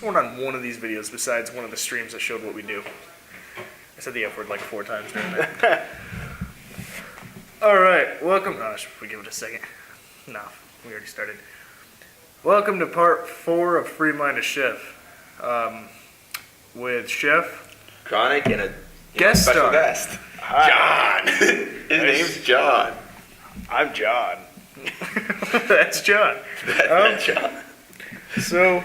sworn on one of these videos besides one of the streams that showed what we do. I said the F word like 4 times during that. Alright, welcome. Oh, should we give it a second? No, we already started. Welcome to part 4 of Free Mind of Sheff. With Sheff. Chronic and a guest special star. guest. Hi. John. His name's John. I'm John. That's John. That's John. So,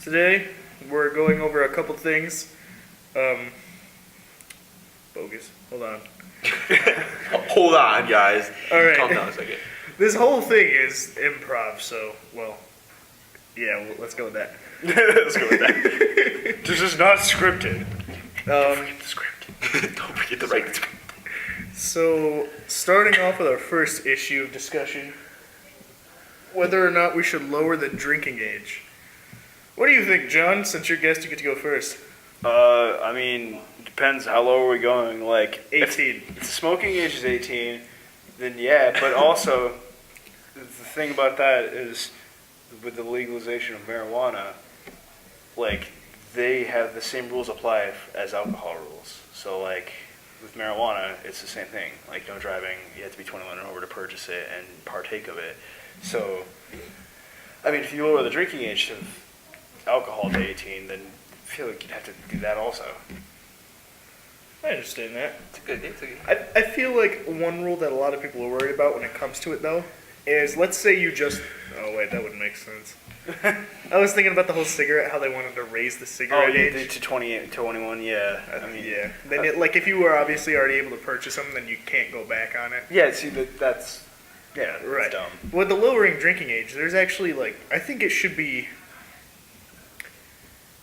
today we're going over a couple things. Bogus. Hold on. Hold on, guys. All right. Calm down a second. This whole thing is improv, so, well, yeah, let's go with that. Let's go with that. This is not scripted. Don't forget the script. Don't forget to write the script. So, starting off with our first issue of discussion, whether or not we should lower the drinking age. What do you think, John? Since you're guest, you get to go first. I mean, depends how low are we going. Like 18. If the smoking age is 18, then yeah. But also, the thing about that is, with the legalization of marijuana, like they have the same rules apply as alcohol rules. So like with marijuana, it's the same thing. Like no driving, you have to be 21 and over to purchase it and partake of it. So, I mean, if you lower the drinking age of alcohol to 18, then I feel like you'd have to do that also. I understand that. It's a good thing. I feel like one rule that a lot of people are worried about when it comes to it, though, is let's say you just... Oh, wait, that wouldn't make sense. I was thinking about the whole cigarette, how they wanted to raise the cigarette age. To 28, 21, yeah. I mean, yeah. Then, if you were obviously already able to purchase them, then you can't go back on it. Yeah, see, that's... Yeah, Right. that's dumb. With the lowering drinking age, there's actually, like... I think it should be...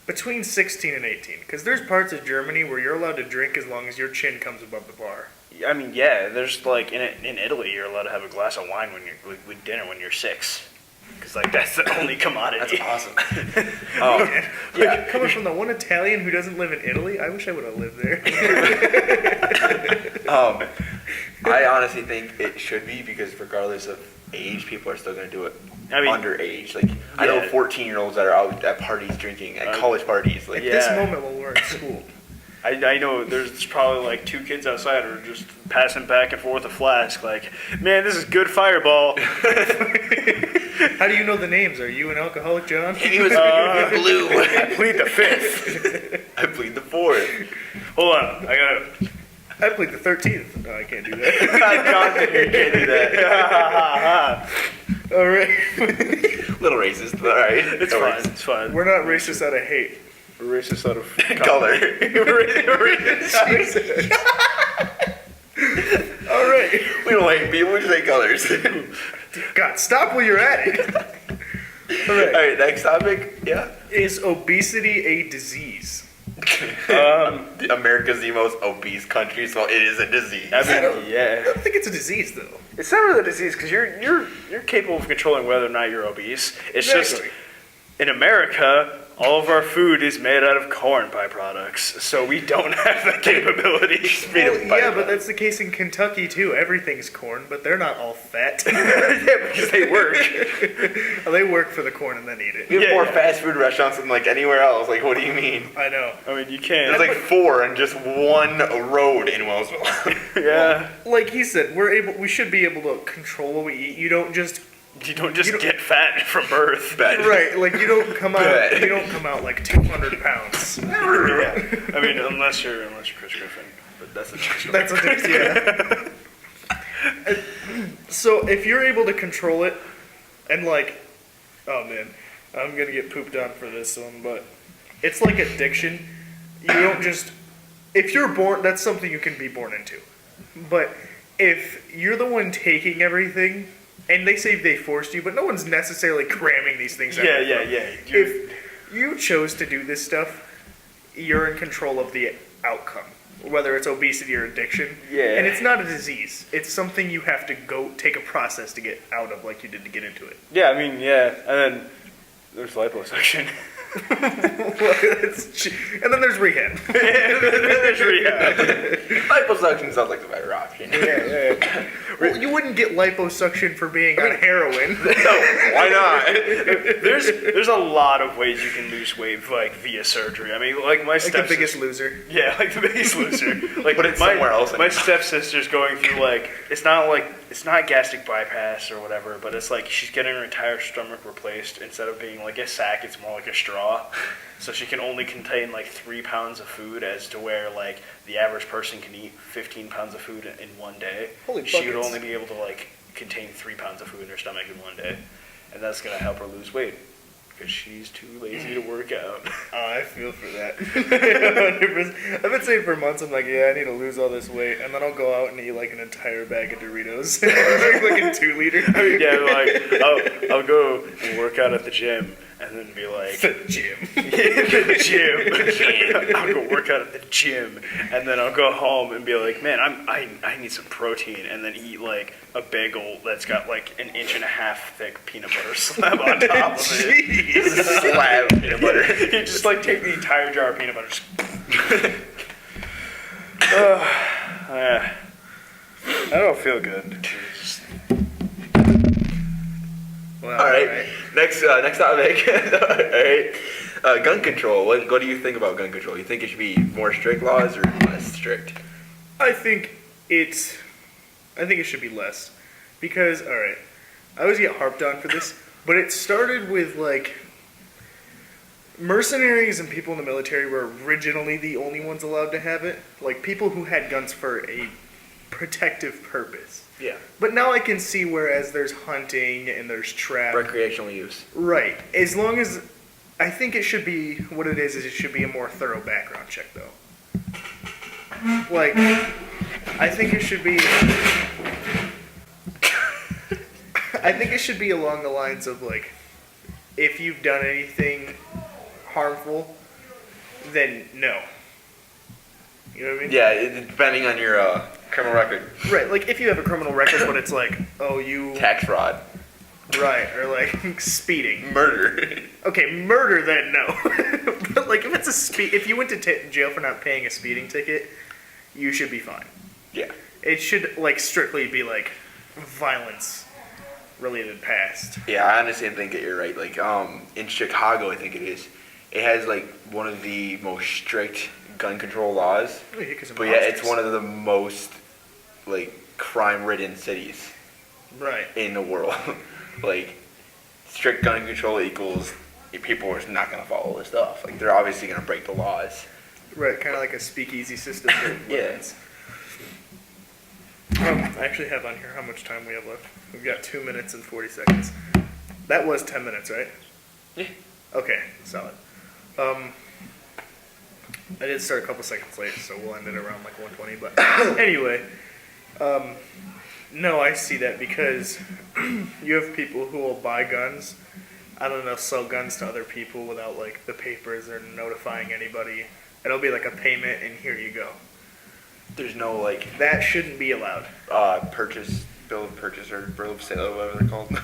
between 16 and 18, because there's parts of Germany where you're allowed to drink as long as your chin comes above the bar. I mean, yeah, there's like, in Italy, you're allowed to have a glass of wine when you're with dinner when you're 6. Because, like, that's the only commodity. That's awesome. Man, like, coming from the one Italian who doesn't live in Italy, I wish I would have lived there. I honestly think it should be because regardless of age, people are still going to do it. I mean, underage. Like I know 14-year-olds that are out at parties drinking, at college parties. Like At this moment while we're in school. I know there's probably like 2 kids outside who are just passing back and forth a flask. Like, man, this is good Fireball. How do you know the names? Are you an alcoholic, John? he was blue. I plead the 5th. I plead the 4th. Hold on, I played the 13th. No, I can't do that. John, you can't do that. All right. Little racist, but all right. It's fine. It's fine. We're not racist out of hate. We're racist out of Color. Jesus. All right. We don't like people, we just like colors. God, stop while you're at it. All right. All right, next topic. Yeah. Is obesity a disease? America's the most obese country, so it is a disease. I mean, I don't yeah. think it's a disease, though. It's not really a disease because you're capable of controlling whether or not you're obese. It's just in America, all of our food is made out of corn byproducts, so we don't have the capability. Well, yeah, but that's the case in Kentucky too. Everything's corn, but they're not all fat. Yeah, because they work. They work for the corn and then eat it. We have more yeah. fast food restaurants than like anywhere else. Like, what do you mean? I know. I mean, you can't. There's like 4 in just one road in Wellsville. Yeah. Like he said, we should be able to control what we eat. You don't just Get fat from birth. right. Like you don't come out like 200 pounds. Yeah. I mean, unless you're Chris Griffin, but that's a different story. That's a yeah. So if you're able to control it, and like, oh man, I'm gonna get pooped on for this one, but it's like addiction. You don't just, if you're born, that's something you can be born into. But if you're the one taking everything, and they say they forced you, but no one's necessarily cramming these things out. Yeah. If you chose to do this stuff, you're in control of the outcome, whether it's obesity or addiction. Yeah. And it's not a disease. It's something you have to go take a process to get out of, like you did to get into it. Yeah, I mean, yeah. And then there's liposuction. And then there's rehab. There's rehab. Liposuction sounds like the better option. Yeah. Well, you wouldn't get liposuction for being on heroin. No, why not? There's a lot of ways you can lose weight like via surgery. I mean, like my Like the stepsister. Biggest Loser. Yeah, like the Biggest Loser. Like But it's somewhere else My anyhow. stepsister's going through like it's not gastric bypass or whatever, but it's like she's getting her entire stomach replaced. Instead of being like a sack, it's more like a straw. So she can only contain like 3 pounds of food, as to where like the average person can eat 15 pounds of food in one day. Holy She would buckets. only be able to like contain 3 pounds of food in her stomach in one day, and that's gonna help her lose weight because she's too lazy to work out. Oh, I feel for that. 100%. I've been saying for months, I'm like, yeah, I need to lose all this weight. And then I'll go out and eat like an entire bag of Doritos. Drink like a 2 liter. Yeah, like I'll go and work out at the gym, and then be like, The gym. the gym. I'll go work out at the gym, and then I'll go home and be like, man, I need some protein, and then eat like a bagel that's got like an 1.5 inch thick peanut butter slab on top of it. Jeez. Slab of peanut butter. You just like take the entire jar of peanut butter. Yeah. I don't feel good. Well, All right. Next topic. All right. Gun control. What do you think about gun control? You think it should be more strict laws or less strict? I think it should be less. Because, alright, I always get harped on for this, but it started with, like, mercenaries and people in the military were originally the only ones allowed to have it. Like, people who had guns for a protective purpose. Yeah. But now I can see whereas there's hunting and there's trap. Recreational use. Right. As long as, I think it should be, what it is it should be a more thorough background check, though. Like, I think it should be, I think it should be along the lines of, like, if you've done anything harmful, then no. You know what I mean? Yeah, depending on your criminal record. Right, like, if you have a criminal record, but it's like, oh, you... Tax fraud. Right, or, like, speeding. Murder. Okay, murder, then no. But, like, if it's if you went to jail for not paying a speeding ticket, you should be fine. Yeah. It should, like, strictly be, like, violence-related past. Yeah, I honestly think that you're right. Like, in Chicago, I think it is. It has, like, one of the most strict gun control laws. Oh, yeah, 'cause of But yeah, it's monsters. one of the most, like, crime-ridden cities Right. in the world. Like, strict gun control equals people are not going to follow this stuff. Like, they're obviously going to break the laws. Right, kind of like a speakeasy system for Yeah. weapons. I actually have on here how much time we have left. We've got 2 minutes and 40 seconds. That was 10 minutes, right? Yeah. Okay, solid. I did start a couple seconds late, so we'll end it around like 120. But anyway, no, I see that because you have people who will buy guns. I don't know, sell guns to other people without like the papers or notifying anybody. It'll be like a payment, and here you go. There's no, like, That shouldn't be allowed. bill of purchase or bill of sale, whatever they're called.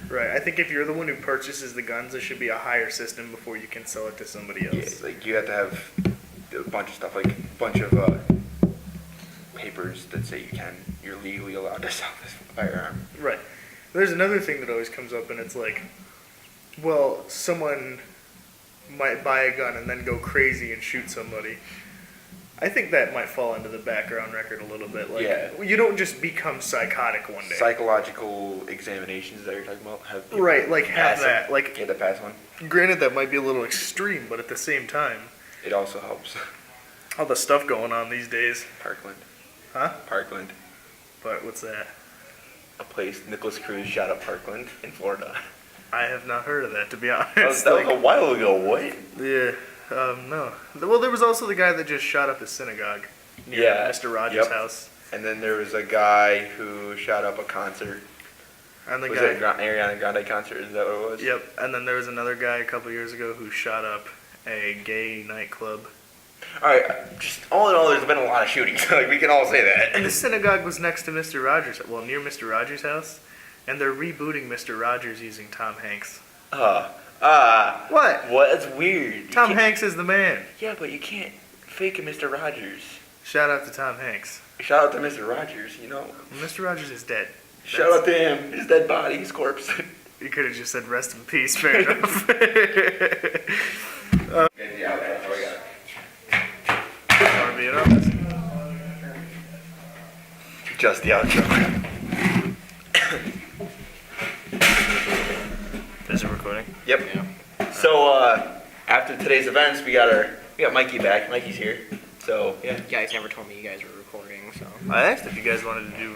Right. I think if you're the one who purchases the guns, there should be a higher system before you can sell it to somebody Yeah, else. like, you have to have a bunch of stuff, like, a bunch of papers that say you're legally allowed to sell this firearm. Right. There's another thing that always comes up, and it's like, well, someone might buy a gun and then go crazy and shoot somebody. I think that might fall into the background record a little bit. Like, Yeah. you don't just become psychotic one day. Psychological examinations that you're talking about? Have people Right, like have pass that. it? Like, Yeah, the pass one. granted, that might be a little extreme, but at the same time, It also helps. all the stuff going on these days. Parkland. Huh? Parkland. But what's that? A place Nicholas Cruz shot up Parkland in Florida. I have not heard of that, to be honest. That was a while ago. What? Yeah, no. Well, there was also the guy that just shot up his synagogue near Yeah, Mr. Rogers' yep. house. And then there was a guy who shot up a concert. And the Was guy, it an Ariana Grande concert? Is that what it was? yep. And then there was another guy a couple years ago who shot up a gay nightclub. All right. Just all in all, there's been a lot of shootings. Like, we can all say And the that. synagogue was next to Mr. Rogers, well, near Mr. Rogers' house. And they're rebooting Mr. Rogers using Tom Hanks. What? What? That's weird. You Tom can't- Hanks is the man. Yeah, but you can't fake a Mr. Rogers. Shout out to Tom Hanks. Shout out to Mr. Rogers, you know. Mr. Rogers is dead. Shout out to him. His dead body, his corpse. You could have just said rest in peace, fair enough. Wanna be it up? Just the outro. Is it recording? Yep. So after today's events, we got Mikey back. Mikey's here. So yeah. You guys never told me you guys were recording, so. I asked if you guys wanted to do.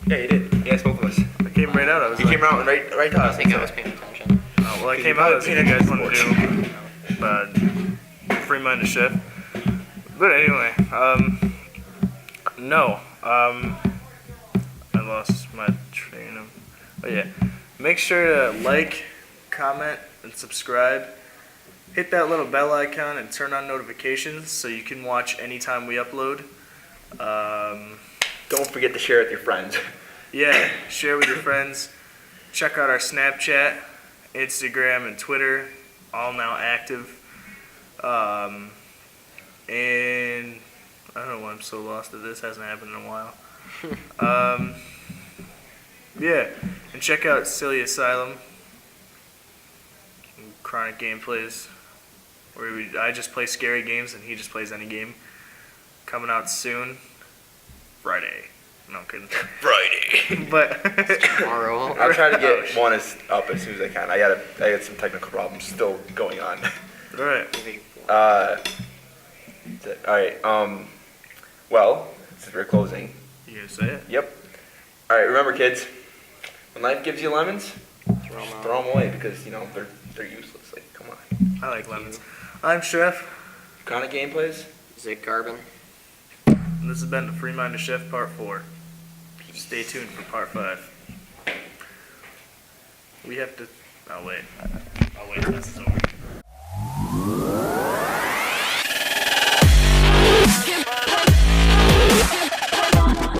Yeah, you did. You asked both of us. I came right out. I was You like, came around right to I us. think I so- was paying attention. oh, well, I came out. I was like, you guys want to do free mind to shift. But anyway, no. I lost my train of. Oh yeah. Make sure to like, comment, and subscribe. Hit that little bell icon and turn on notifications so you can watch anytime we upload. Don't forget to share with your friends. Yeah, share with your friends. Check out our Snapchat, Instagram, and Twitter, all now active. And I don't know why I'm so lost at this. Hasn't happened in a while. Yeah, and check out Silly Asylum, Chronic Gameplays, where I just play scary games and he just plays any game. Coming out soon, Friday. No, I'm kidding. Friday. But Tomorrow. I'll try to get one up as soon as I can. I got some technical problems still going on. all right. That's it. All right. Well, since we're closing. You gonna say it? Yep. All right. Remember, kids, when life gives you lemons, Throw 'em out. throw them away because they're useless. Like, come on. I like lemons. I'm Sheff, Kind of gameplays. Zig Garbin. and this has been the Free Mind to Chef Part 4. Stay tuned for Part 5. We have to. Oh, wait. I'll wait till this is over.